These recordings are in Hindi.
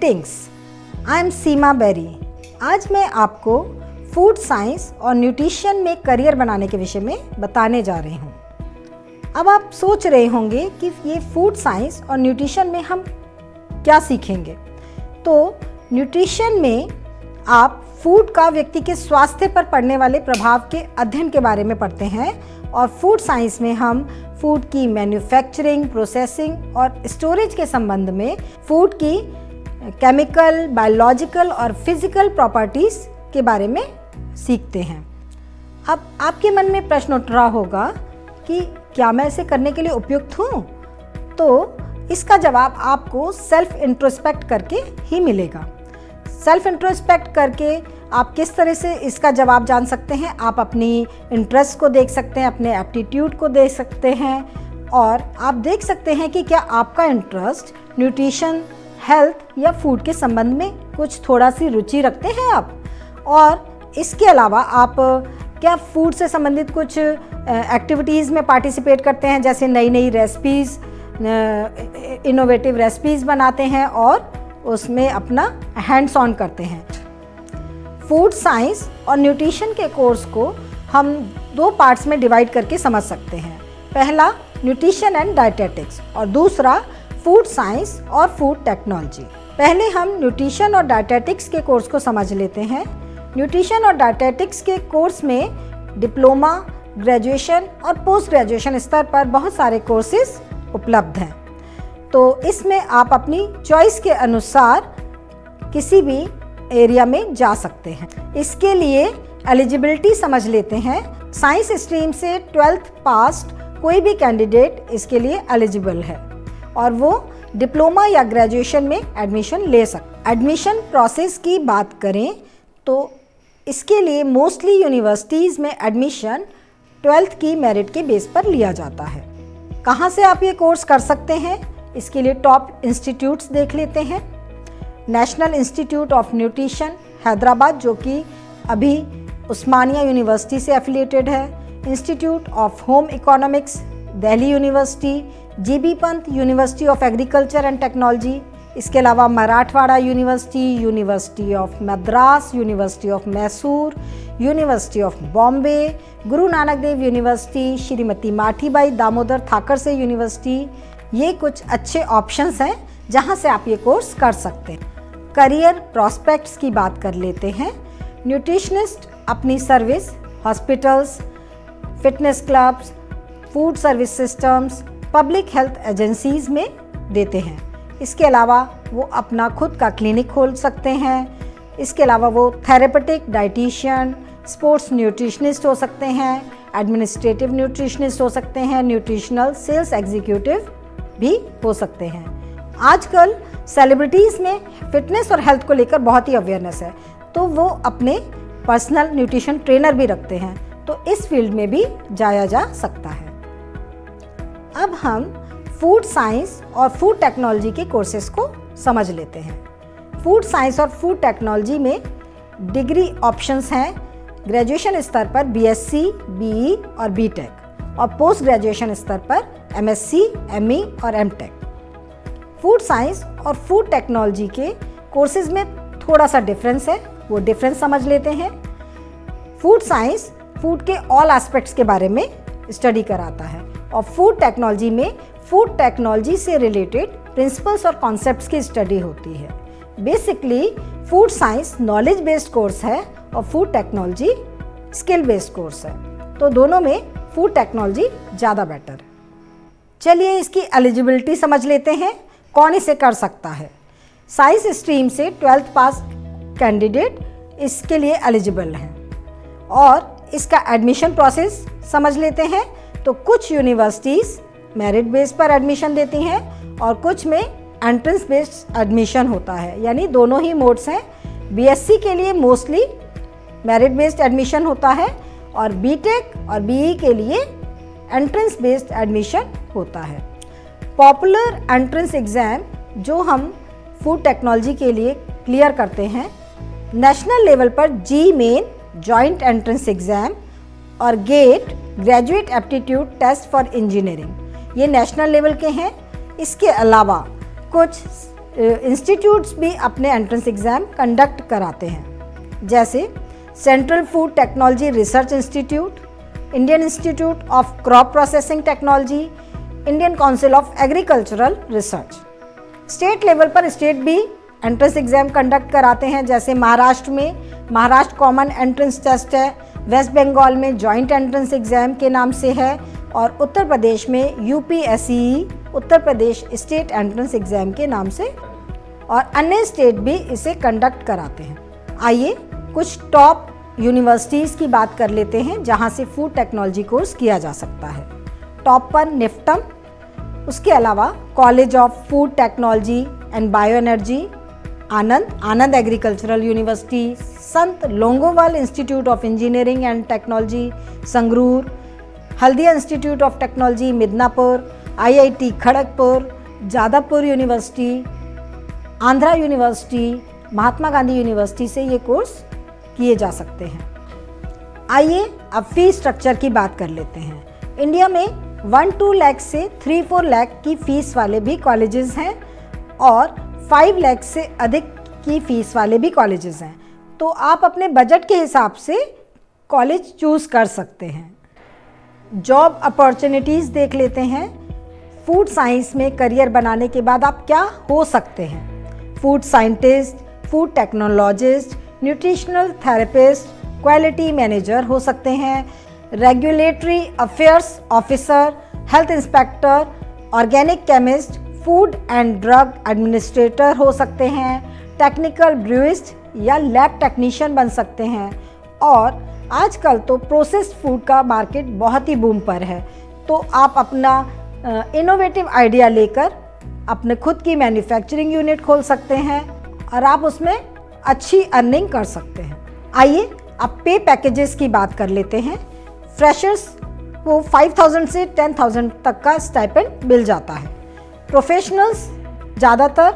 Greetings, I am Seema Berry. आज मैं आपको फूड साइंस और न्यूट्रिशन में करियर बनाने के विषय में बताने जा रही हूँ। अब आप सोच रहे होंगे कि ये फूड साइंस और न्यूट्रिशन में हम क्या सीखेंगे। तो न्यूट्रिशन में आप फूड का व्यक्ति के स्वास्थ्य पर पड़ने वाले प्रभाव के अध्ययन के बारे में पढ़ते हैं और फूड साइंस में हम फूड की मैन्युफैक्चरिंग, प्रोसेसिंग और स्टोरेज के संबंध में फूड की केमिकल, बायोलॉजिकल और फिजिकल प्रॉपर्टीज़ के बारे में सीखते हैं। अब आपके मन में प्रश्न उठ रहा होगा कि क्या मैं इसे करने के लिए उपयुक्त हूँ? तो इसका जवाब आपको सेल्फ इंट्रोस्पेक्ट करके ही मिलेगा। सेल्फ इंट्रोस्पेक्ट करके आप किस तरह से इसका जवाब जान सकते हैं? आप अपनी इंटरेस्ट को देख सकते हैं, अपने एप्टीट्यूड को देख सकते हैं और आप देख सकते हैं कि क्या आपका इंटरेस्ट न्यूट्रिशन, हेल्थ या फूड के संबंध में कुछ थोड़ा सी रुचि रखते हैं आप। और इसके अलावा आप क्या फूड से संबंधित कुछ एक्टिविटीज़ में पार्टिसिपेट करते हैं, जैसे नई नई रेसिपीज़, इनोवेटिव रेसिपीज़ बनाते हैं और उसमें अपना हैंड्स ऑन करते हैं। फूड साइंस और न्यूट्रिशन के कोर्स को हम दो पार्ट्स में डिवाइड करके समझ सकते हैं। पहला न्यूट्रिशन एंड डाइटेटिक्स और दूसरा फूड साइंस और फूड टेक्नोलॉजी। पहले हम न्यूट्रिशन और डाइटेटिक्स के कोर्स को समझ लेते हैं। न्यूट्रिशन और डाइटेटिक्स के कोर्स में डिप्लोमा, ग्रेजुएशन और पोस्ट ग्रेजुएशन स्तर पर बहुत सारे कोर्सेज उपलब्ध हैं। तो इसमें आप अपनी चॉइस के अनुसार किसी भी एरिया में जा सकते हैं। इसके लिए एलिजिबिलिटी समझ लेते हैं। साइंस स्ट्रीम से 12th पास कोई भी कैंडिडेट इसके लिए एलिजिबल है और वो डिप्लोमा या ग्रेजुएशन में एडमिशन ले सकते। एडमिशन प्रोसेस की बात करें तो इसके लिए मोस्टली यूनिवर्सिटीज़ में एडमिशन 12th की मेरिट के बेस पर लिया जाता है। कहाँ से आप ये कोर्स कर सकते हैं? इसके लिए टॉप इंस्टीट्यूट्स देख लेते हैं। National institute of nutrition Hyderabad, जो कि अभी उस्मानिया यूनिवर्सिटी से एफिलिएटेड है। Institute of home economics Delhi university, GB Pant university of agriculture and technology. इसके अलावा Marathwada university, university of Madras, university of Mysore, university of Bombay, Guru Nanak Dev university, Shrimati माठीबाई Damodar थाकर से यूनिवर्सिटी। ये कुछ अच्छे ऑप्शंस हैं जहां से आप ये कोर्स कर सकते हैं। करियर प्रॉस्पेक्ट्स की बात कर लेते हैं। न्यूट्रिशनिस्ट अपनी service hospitals, fitness clubs, food service systems, public health agencies में देते हैं। इसके अलावा वो अपना खुद का क्लिनिक खोल सकते हैं। इसके अलावा वो थेरेपेटिक डाइटिशियन, स्पोर्ट्स न्यूट्रिशनिस्ट हो सकते हैं, एडमिनिस्ट्रेटिव न्यूट्रिशनिस्ट हो सकते हैं, न्यूट्रिशनल सेल्स एग्जीक्यूटिव भी हो सकते हैं। आजकल सेलिब्रिटीज़ में फिटनेस और हेल्थ को लेकर बहुत ही अवेयरनेस है, तो वो अपने पर्सनल न्यूट्रिशन ट्रेनर भी रखते हैं, तो इस फील्ड में भी जाया जा सकता है। अब हम फूड साइंस और फूड टेक्नोलॉजी के कोर्सेज को समझ लेते हैं। फूड साइंस और फूड टेक्नोलॉजी में डिग्री ऑप्शंस हैं। ग्रेजुएशन स्तर पर बीएससी, बीई और बीटेक और पोस्ट ग्रेजुएशन स्तर पर एमएससी, एमई और एमटेक। फूड साइंस और फूड टेक्नोलॉजी के कोर्सेज में थोड़ा सा डिफरेंस है, वो डिफरेंस समझ लेते हैं। फूड साइंस फूड के ऑल एस्पेक्ट्स के बारे में स्टडी कराता है और फूड टेक्नोलॉजी में फूड टेक्नोलॉजी से रिलेटेड प्रिंसिपल्स और कॉन्सेप्ट्स की स्टडी होती है। Basically food science knowledge based course है और food technology skill based course है, तो दोनों में फूड टेक्नोलॉजी ज़्यादा बेटर है। चलिए इसकी एलिजिबिलिटी समझ लेते हैं, कौन इसे कर सकता है। साइंस स्ट्रीम से 12th पास कैंडिडेट इसके लिए एलिजिबल हैं और इसका एडमिशन प्रोसेस समझ लेते हैं। तो कुछ यूनिवर्सिटीज़ मेरिट बेस पर एडमिशन देती हैं और कुछ में एंट्रेंस बेस्ड एडमिशन होता है, यानी दोनों ही मोड्स हैं। बीएससी के लिए मोस्टली मेरिट बेस्ड एडमिशन होता है और बीटेक और बीई के लिए एंट्रेंस बेस्ड एडमिशन होता है। पॉपुलर एंट्रेंस एग्ज़ाम जो हम फूड टेक्नोलॉजी के लिए क्लियर करते हैं, नेशनल लेवल पर JEE main joint entrance exam और GATE graduate aptitude test for engineering, ये नेशनल लेवल के हैं। इसके अलावा कुछ इंस्टीट्यूट्स भी अपने एंट्रेंस एग्ज़ाम कंडक्ट कराते हैं, जैसे central food technology research institute, Indian institute of crop processing technology, Indian council of agricultural research. State level पर स्टेट भी एंट्रेंस एग्ज़ाम कंडक्ट कराते हैं, जैसे महाराष्ट्र में महाराष्ट्र कॉमन एंट्रेंस टेस्ट है, वेस्ट बंगाल में जॉइंट एंट्रेंस एग्ज़ाम के नाम से है, और उत्तर प्रदेश में UPSE Uttar Pradesh state entrance exam के नाम से, और अन्य स्टेट भी इसे कंडक्ट कराते हैं। आइए कुछ टॉप यूनिवर्सिटीज़ की बात कर लेते हैं जहां से फूड टेक्नोलॉजी कोर्स किया जा सकता है। टॉप पर निफ्टम, उसके अलावा college of food technology and bio energy, Anand agricultural university, Sant Longowal institute of engineering and technology Sangrur, Haldia institute of technology Midnapur, IIT Kharagpur, Jadavpur university, Andhra university, Mahatma Gandhi university से ये कोर्स किए जा सकते हैं। आइए अब फीस स्ट्रक्चर की बात कर लेते हैं। इंडिया में 1-2 लाख से 3-4 लाख की फ़ीस वाले भी कॉलेजेस हैं और 5 लाख से अधिक की फ़ीस वाले भी कॉलेजेस हैं, तो आप अपने बजट के हिसाब से कॉलेज चूज़ कर सकते हैं। जॉब अपॉर्चुनिटीज़ देख लेते हैं। फूड साइंस में करियर बनाने के बाद आप क्या हो सकते हैं? Food scientist, food technologist, nutritional therapist, quality manager हो सकते हैं, regulatory affairs officer, health inspector, organic chemist, food and drug administrator हो सकते हैं, टेक्निकल ब्रूइस्ट या लैब टेक्नीशियन बन सकते हैं। और आजकल तो प्रोसेस्ड फूड का मार्केट बहुत ही बूम पर है, तो आप अपना इनोवेटिव आइडिया लेकर अपने खुद की मैन्युफैक्चरिंग यूनिट खोल सकते हैं और आप उसमें अच्छी अर्निंग कर सकते हैं। आइए अब पे पैकेजेस की बात कर लेते हैं। फ्रेशर्स को 5,000 से 10,000 तक का स्टाइपेंड मिल जाता है। प्रोफेशनल्स ज़्यादातर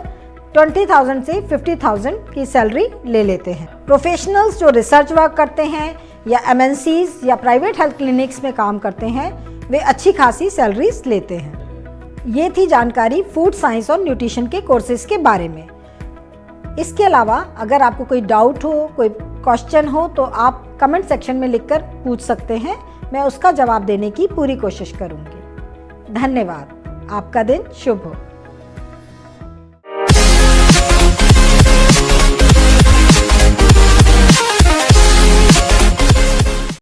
20,000 से 50,000 की सैलरी ले लेते हैं। प्रोफेशनल्स जो रिसर्च वर्क करते हैं या एमएनसीज या प्राइवेट हेल्थ क्लिनिक्स में काम करते हैं, वे अच्छी खासी सैलरीज लेते हैं। ये थी जानकारी फूड साइंस और न्यूट्रिशन के कोर्सेज के बारे में। इसके अलावा अगर आपको कोई डाउट हो, कोई क्वेश्चन हो, तो आप कमेंट सेक्शन में लिखकर पूछ सकते हैं। मैं उसका जवाब देने की पूरी कोशिश करूँगी। धन्यवाद। आपका दिन शुभ हो।